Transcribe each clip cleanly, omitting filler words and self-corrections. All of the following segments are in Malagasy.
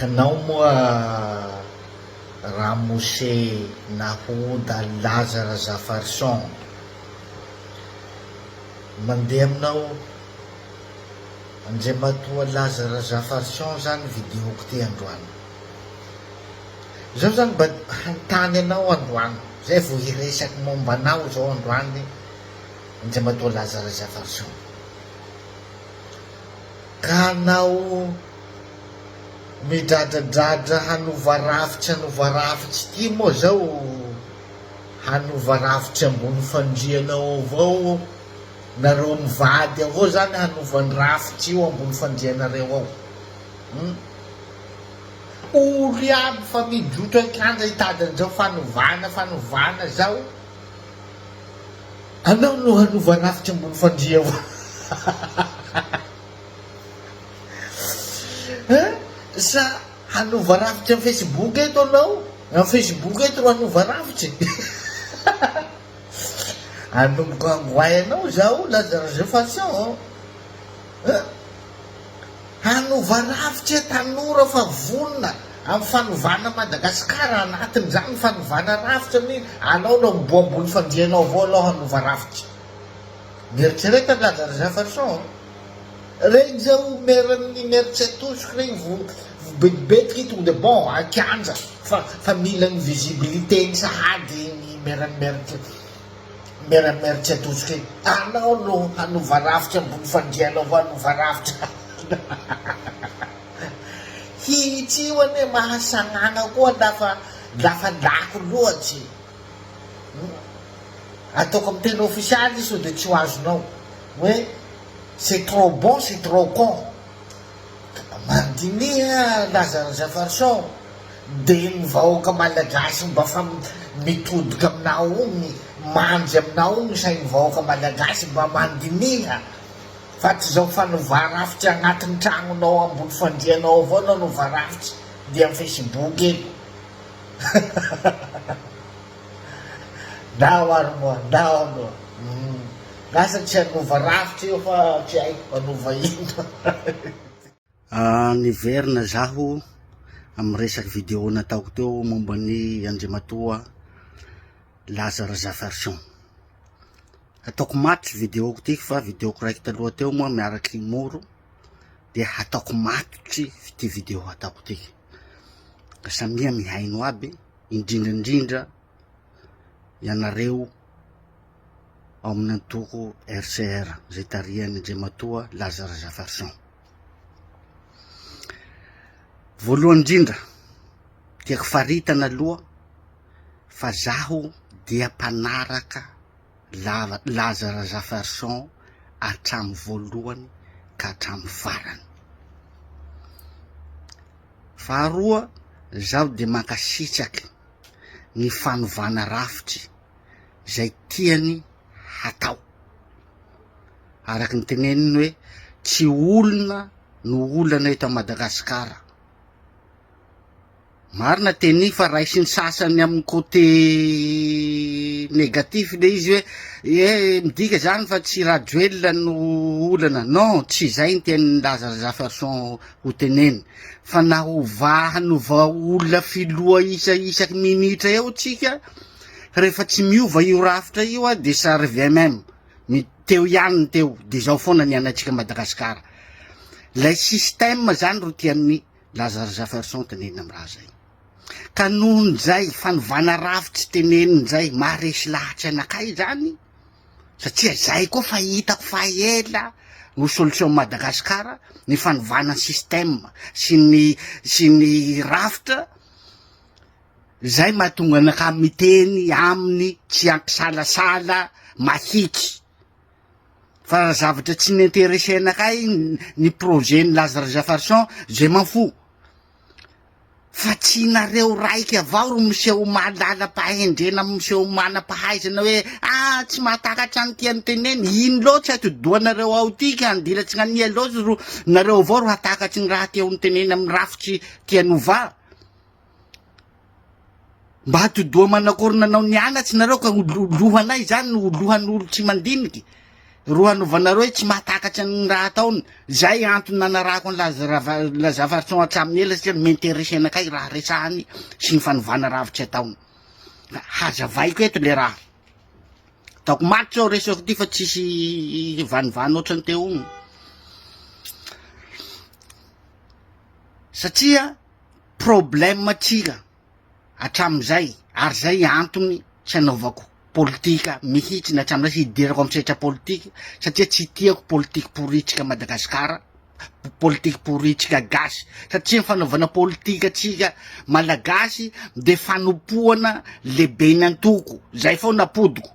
Kanao moa Ramose Nahoda Lazara Zafarson, mandeha aminao Andriamatoa Lazara Zafarson zany videoko ty androany. Zaho zany mba hantany anao androany, zay vo hiresaky momba anao zao androany Andriamatoa Lazara Zafarson. Ka anao midradradradra hanovarafitsy ty moa zao, hanovarafitsy ambony fandrianao avao, nareo mivady avao zany hanovany rafitsy io ambony fandrianareo ao. Olo iaby fa midrotra akandra hitadan'izao fanovana zao, anao no hanova rafitsy ambony fandria avao. Sa hanova rafitsy amin'ny Facebook eto anao? Amin'ny Facebook eto ro hanova rafitsy. Anomboka angoay anao zao Lazara Zafarson. Hanova rafitsy tanora fa vonona amin'ny fanovana Madagasikara, anatin'izany fanovana rafitsy amin'iny. Anao no miboa ambony fandrianao avao anao hanova rafitsy. Mieritsereta Lazara Zafarson. Regny zao meran'ny mieritsetosiko regny vo betibetiky tonga de bon akianja fa mila ny visibilité-ny sahady ny meramieritsetosiko regny. Anao no hanova rafitsy ambony fandrianao avao hanova rafitsy. Hitsy io ane mahasagnana koa lafa lako loatsy. Ataoko amin'ny teny ofisialy so de tsy ho azonao hoe c'est trop bon, c'est trop con. Mandiniha Lazara Zafarson, de ny vahoaka malagasy mba fa mitodiky aminao igny, mandry aminao igny sain'ny vahoaka malagasy mba mandiniha. Fa tsy zao fanova rafitsy agnatin'ny tragnonao ambony fandrianao avao anao nova rafitsy de amin'ny Facebook eto. Ndao ary moa, ndao aloha. Lasa tsy hanova rafitsy io fa tsy haiko hanova ino. Niverina zaho amin'ny resaky vidéo nataoko teo momba ny Andriamatoa Lazara Zafarson. Ataoko maty vidéoko tiky fa vidéoko raiky taloha teo moa miaraky moro, de hataoko matotry ty vidéo ataoko tiky. Ka samia mihaino aby, indrindrandrindra ianareo ao amin'ny antoko RCR zay tarihan'ny Andriamatoa Lazara Zafarson. Voalohany indrindra, tiako faritana aloha fa zaho dia mpanaraka Lazara Zafarson hatramin'ny voalohany ka hatramin'ny farany. Faharoa, zaho dia mankasitraky ny fanovana rafitsy zay tiany hatao. Araky ny teneniny hoe tsy olona no olana eto Madagasikara. Marina teny fa raisiny sasany amin'ny côté négatif le izy hoe midika zany fa tsy Rajoelina no olana. Non, tsy zay ny tenin'ny Lazara Zafarson ho teneny. Fa na hanova olona filoha isaky minitra eo tsika, rehefa tsy miova io rafitra io de ça revient même. Teo ihany teo, de zao foana ny anatsika Madagasikara. Lay système zany ro tian'ny Lazara Zafarson teneny amin'ny raha zay. Ka nohon zay fanovana rafitsy teneniny zay maharesy lahatry anakay zany, satria zay koa fa hitako fa ela ho solution Madagasikara, ny fanovana système sy ny rafitra. Zay mahatonga anaka miteny aminy tsy ankisalasala mahitsy. Fa zavatra tsy n'intéressé anakay ny projet-ny Lazara Zafarson, je m'en fous. Fa tsy nareo raiky avao ro miseho malala-pahendrena, miseho manam-pahaizana hoe tsy mahatakatra ny tiany teneny. Ino loatsy atodoanareo ao tiky, andilatsy gn'ania loatsy ro nareo avao ro hatakatry ny raha tiao ny teneny amin'ny rafitsy tiany ova. Mba hatodoa manakory nanao nianatsy nareo ka lohanay zany no lohan'olo tsy mandiniky. roa hanovanareo hoe tsy mahatakatra ny raha ataony. Zay antony nanarako ny lazavarison hatramin'ny ela satria m'intéressé anakay raha resahany sy ny fanovana ravitra ataony. Hazavaiko eto le raha. Taoko matry zao resako ty fa tsisy vanivany ohatrany teo iny. Satria problème tsika hatramin'izay, ary zay antony tsy anaovako politika mihitsy na hatramin'izay sy hidirako amin'ny sehatra politika satria tsy tiako politika poritsika Madagasikara, politika poritsika gasy. Satria ny fanaovana politika tsika malagasy de fanompoana lehibeny antoko, zay foana napodiko.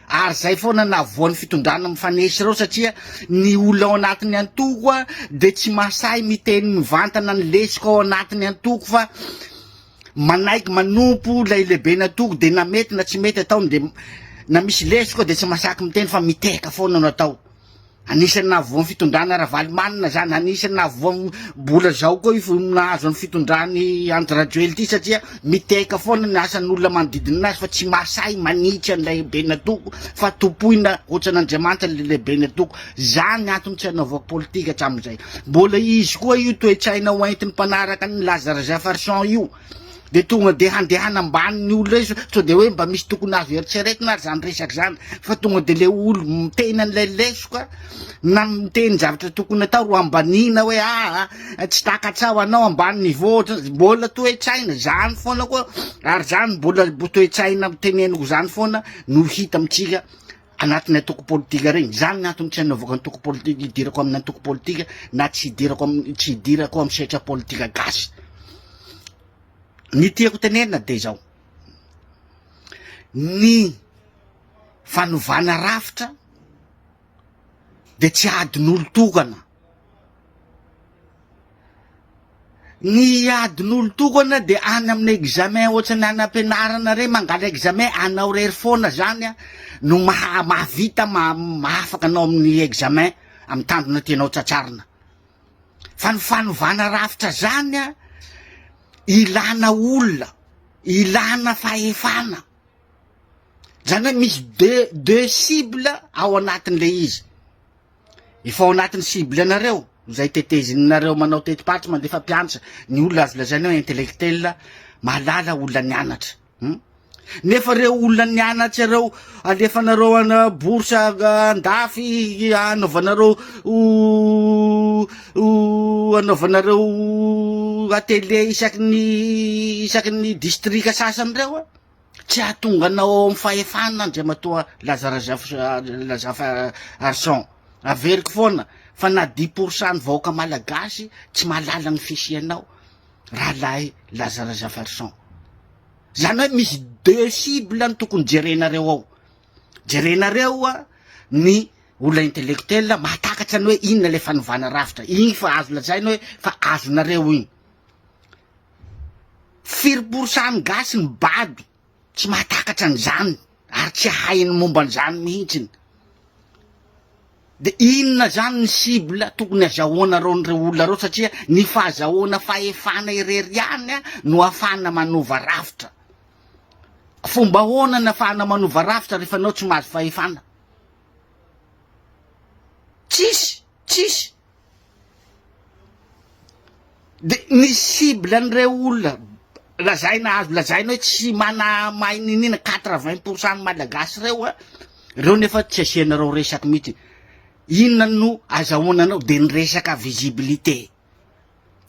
Ary zay foana nahavoan'ny fitondrana mifanesy reo satria ny olona ao anatin'ny antoko de tsy mahay miteny mivantana ny lesika ao anatin'ny antoko fa manaiky manompo lay lehibeny antoko de na mety na tsy mety ataony de na misy lesika de tsy masaky miteny fa miteka foana no atao. Anisany nahavoan'ny fitondrana Ravalomanina zany, anisany nahavoan'ny mbola zao koa ifo nahazo ny fitondrany Andry Rajoely ty satria miteka foana ny asan'ny olona manodidina anazy fa tsy mahay manitsy an'ilay lehibeny antoko fa topoina ohatran'Andriamanitra le lehibeny antoko. Zany antony tsy anaovako politika hatramin'izay. Mbola izy koa io toe-tsaina hoentiny mpanaraka ny Lazare Jefferson io de tonga de handehana ambany ny olo reso so de hoe mba misy tokony azo eritseretina ary zany resaky zany fa tonga de le olo miteny an'ilay lesoka na miteny zavatra tokony atao ro ambanina hoe tsy takatrao anao ambany niveau mbola toe-tsaina zany foana koa ary zany mbola toe-tsaina teneniko zany foana no hita amitsika anatin'ny antoko politika regny. Zany ny antony tsy anaovako antoko politika hidirako amin'ny antoko politika na tsy hidirako amin'ny sehatra politika gasy. Ny tiako tenenina de zao, ny fanovana rafitra de tsy adin'olo tokana. Ny adin'olo tokana de any amin'ny examen ohatrany any am-pianarana re mangala examen anao rery foana zany no mahavita mahafaka anao amin'ny examen amin'ny tandrona tianao tratrarina. Fa ny fanovana rafitra zany ilana olona, ilana fahefana. Zany hoe misy deux cible ao anatin'le izy. Efa ao anatin'ny cible anareo, zay tetezininareo manao tetipatry mandefa mpianatra, ny olona azo lazaina hoe intellectuel, mahalala olona nianatra. Nefa reo olona nianatra reo alefanareo ana borsa andafy anaovanareo atele isaky ny distrika sasany reo tsy ahatonga anao amin'ny fahefana andriamatoa Lazare Arson. Averiko foana fa na 10% ny vahoaka malagasy tsy mahalala ny fisianao rahalahy Lazare Arson. Zany hoe misy deux cible ny tokony jerenareo ao. Jerenareo ny olona intellectuel mahatakatra ny hoe inona le fanovana rafitra. Igny fa azo lazaina hoe fa azonareo igny. 4% ny gasy ny bady tsy mahatakatra an'izany ary tsy hainy momba an'izany mihitsiny. De inona zany ny cible tokony azahoanareo n'ireo olona reo satria ny fahazahoana fahefana irery ihany no ahafahana manova rafitra. Fomba ahoana na ahafahana manova rafitra rehefa anao tsy mahazo fahefana? Tsisy. De ny cible n'ireo olona lazaina azo lazaina hoe tsy mahay ninina 80% malagasy reo nefa tsy asianareo resaky mihitsy. Inona no azahoananao de ny resaka visibilité.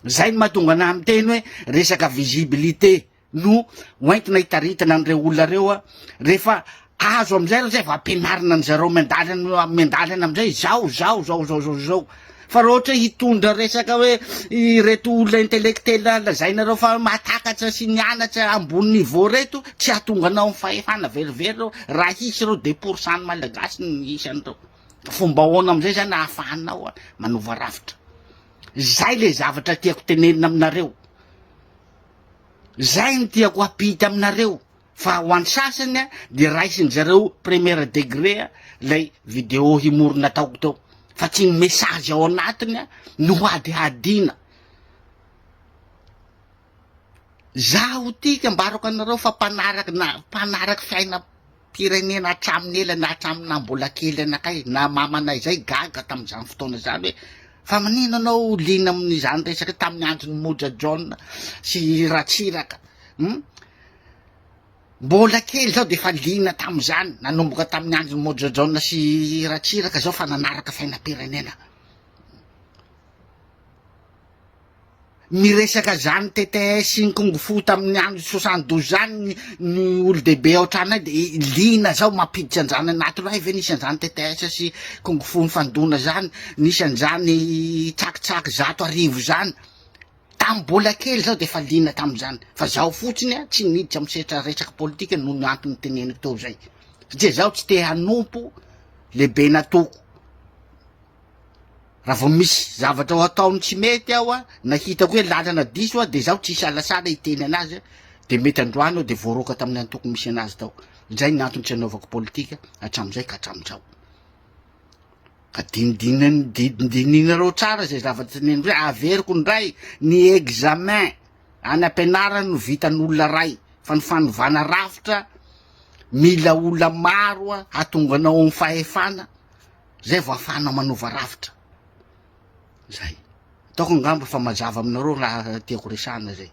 Zay ny mahatonga anahy miteny hoe resaka visibilité no hoentina hitaritana an'ireo olona reo rehefa azo amizay reo zay va ampianarina an'zareo mendalana amizay zao. Fa raha ohatra hitondra resaka hoe ireto olona intellectuel lazainareo fa mahatakatra sy nianatra ambony niveau reto tsy ahatonga anao amin'ny fahefana verivery reo raha hisy reo 2% ny malagasy ny isan'ireo. Fomba ahoana amizay zany ahafahanao manova rafitra. Zay le zavatra tiako tenenina aminareo. Zay ny tiako apita aminareo. Fa ho an'ny sasany de raisin'zareo premier degré lay vidéo himorona ataoko tao. Fa tsy ny message ao anatiny no adihadina. Zaho tika mbarako anareo fa mpanaraky fiaina fiainam-pirenena hatramin'ny ela na hatramina mbola kely anakay na mamanay zay gaga tam'izany fotoana zany hoe fa manino anao lina amin'izany resaka tamin'ny andron'ny Moja John sy Ratsiraka mbola kely zao de fa lina tam'izany nanomboka tamin'ny andron'ny Moja John sy Ratsiraka zao fa nanaraka fiainam-pirenena. Miresaka zany TTS sy ny Kung-Fu tamin'ny andro 72 zany ny olo-dehibe ao an-tranonay de lina zao mampiditra an'izany anatiny ay ve nisy an'izany TTS sy Kung-Fu nifandona zany, nisy an'izany tsakitsaky 100 zany tam-bola kely zao de fa lina tam'izany fa zaho fotsiny a tsy niditra misetra resaky politika noho ny antony teneniko teo zay satria zaho tsy te hanompo lehibe natoko. Raha vao misy zavatra ho ataony tsy mety aho a na hitako hoe lalana diso a de zaho tsy salasala hiteny anazy de mety androany aho de voaroka tamin'ny antoko misy anazy tao. Zay ny antony tsy anaovako politika hatram'izay ka hatramin'izao. Ka dinininareo tsara zay zavatra teneniko hoe averiko ndray ny examen any am-pianarana no vitan'olona ray fa ny fanovana rafitra mila olona maro a hatonganao amin'ny fahefana zay vao ahafahanao manova rafitra. Zay. Ataoko angamba fa mazava aminareo raha tiako resahana zay.